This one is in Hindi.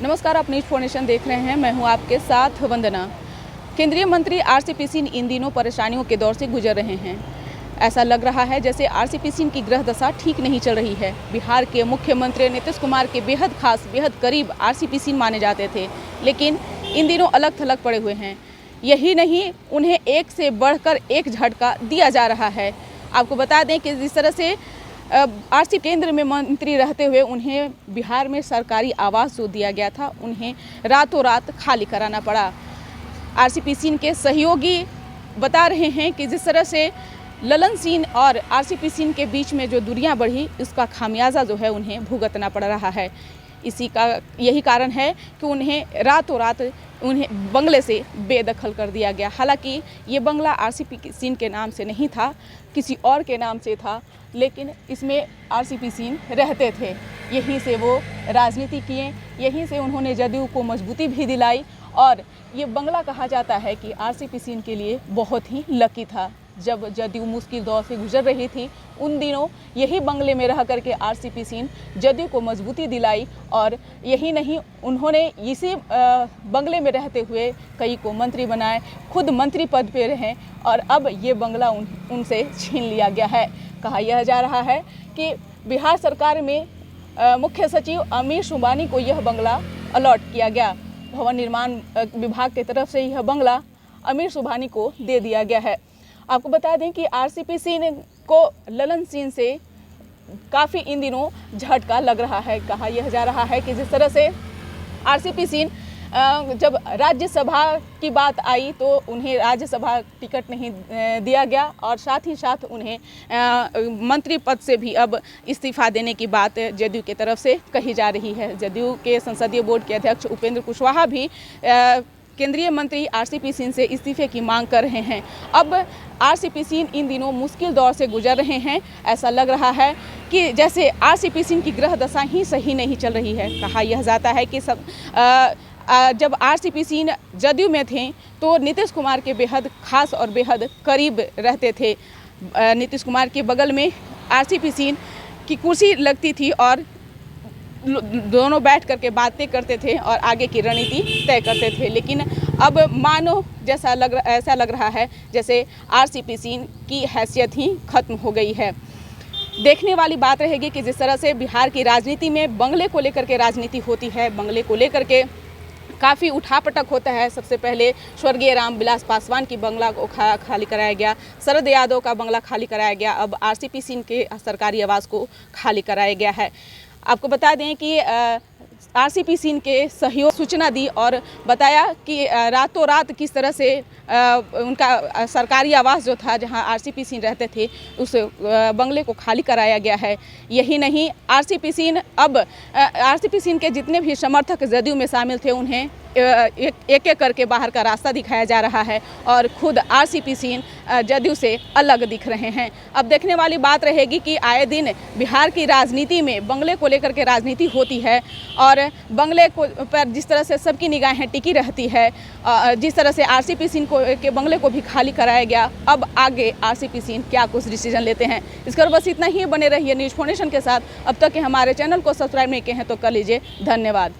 नमस्कार, आप न्यूज़ फोनेशन देख रहे हैं। मैं हूं आपके साथ वंदना। केंद्रीय मंत्री आरसीपी सिंह इन दिनों परेशानियों के दौर से गुजर रहे हैं। ऐसा लग रहा है जैसे आरसीपी सिंह की ग्रह दशा ठीक नहीं चल रही है। बिहार के मुख्यमंत्री नीतीश कुमार के बेहद खास, बेहद करीब आरसीपी सिंह माने जाते थे, लेकिन इन दिनों अलग थलग पड़े हुए हैं। यही नहीं, उन्हें एक से बढ़कर एक झटका दिया जा रहा है। आपको बता दें कि जिस तरह से आरसीपी केंद्र में मंत्री रहते हुए उन्हें बिहार में सरकारी आवास जो दिया गया था, उन्हें रातों रात खाली कराना पड़ा। आरसीपी सिंह के सहयोगी बता रहे हैं कि जिस तरह से ललन सिंह और आरसीपी सिंह के बीच में जो दूरियां बढ़ी, उसका खामियाजा जो है उन्हें भुगतना पड़ रहा है। यही कारण है कि उन्हें रातों रात उन्हें बंगले से बेदखल कर दिया गया। हालांकि ये बंगला आरसीपी सिंह के नाम से नहीं था, किसी और के नाम से था, लेकिन इसमें आरसीपी सिंह रहते थे। यहीं से वो राजनीति किए, यहीं से उन्होंने जदयू को मजबूती भी दिलाई। और ये बंगला कहा जाता है कि आरसीपी सिंह के लिए बहुत ही लकी था। जब जदयू मुश्किल दौर से गुजर रही थी, उन दिनों यही बंगले में रह करके आरसीपी सिंह जदयू को मजबूती दिलाई। और यही नहीं, उन्होंने इसी बंगले में रहते हुए कई को मंत्री बनाए, खुद मंत्री पद पे रहे, और अब ये बंगला उनसे छीन लिया गया है। कहा यह जा रहा है कि बिहार सरकार में मुख्य सचिव अमीर सुबानी को यह बंगला अलॉट किया गया। भवन निर्माण विभाग की तरफ से यह बंगला अमीर सुबानी को दे दिया गया है। आपको बता दें कि आरसीपी सिंह को ललन सिंह से काफ़ी इन दिनों झटका लग रहा है। कहा यह जा रहा है कि जिस तरह से आरसीपी सिंह जब राज्यसभा की बात आई तो उन्हें राज्यसभा टिकट नहीं दिया गया, और साथ ही साथ उन्हें मंत्री पद से भी अब इस्तीफा देने की बात जदयू की तरफ से कही जा रही है। जदयू के संसदीय बोर्ड के अध्यक्ष उपेंद्र कुशवाहा भी केंद्रीय मंत्री आरसीपी सिंह से इस्तीफे की मांग कर रहे हैं। अब आरसीपी सिंह इन दिनों मुश्किल दौर से गुजर रहे हैं। ऐसा लग रहा है कि जैसे आरसीपी सिंह की ग्रह दशा ही सही नहीं चल रही है। कहा यह जाता है कि जब आरसीपी सिंह जदयू में थे तो नीतीश कुमार के बेहद खास और बेहद करीब रहते थे। नीतीश कुमार के बगल में आरसीपी सिंह की कुर्सी लगती थी और दोनों बैठ करके बातें करते थे और आगे की रणनीति तय करते थे। लेकिन अब मानो ऐसा लग रहा है जैसे आरसीपी सिंह की हैसियत ही खत्म हो गई है। देखने वाली बात रहेगी कि जिस तरह से बिहार की राजनीति में बंगले को लेकर के राजनीति होती है, बंगले को लेकर के काफ़ी उठापटक होता है। सबसे पहले स्वर्गीय रामविलास पासवान की बंगला को खाली कराया गया, शरद यादव का बंगला खाली कराया गया, अब आरसीपी सिंह के सरकारी आवास को खाली कराया गया है। आपको बता दें कि आरसीपी सिंह के सहयोग सूचना दी और बताया कि रातों रात किस तरह से उनका सरकारी आवास जो था जहां आरसीपी सिंह रहते थे, उस बंगले को खाली कराया गया है। यही नहीं, आरसीपी सिंह के जितने भी समर्थक जदयू में शामिल थे, उन्हें एक एक करके बाहर का रास्ता दिखाया जा रहा है और खुद आरसीपी सिंह जदयू से अलग दिख रहे हैं। अब देखने वाली बात रहेगी कि आए दिन बिहार की राजनीति में बंगले को लेकर के राजनीति होती है, और बंगले को पर जिस तरह से सबकी निगाहें टिकी रहती है, जिस तरह से आरसीपी सिंह के बंगले को भी खाली कराया गया, अब आगे आरसीपी सिंह क्या कुछ डिसीजन लेते हैं। इसका बस इतना ही। बने रहिए न्यूज़ फोनेशन के साथ। अब तक के हमारे चैनल को सब्सक्राइब नहीं किए हैं तो कर लीजिए। धन्यवाद।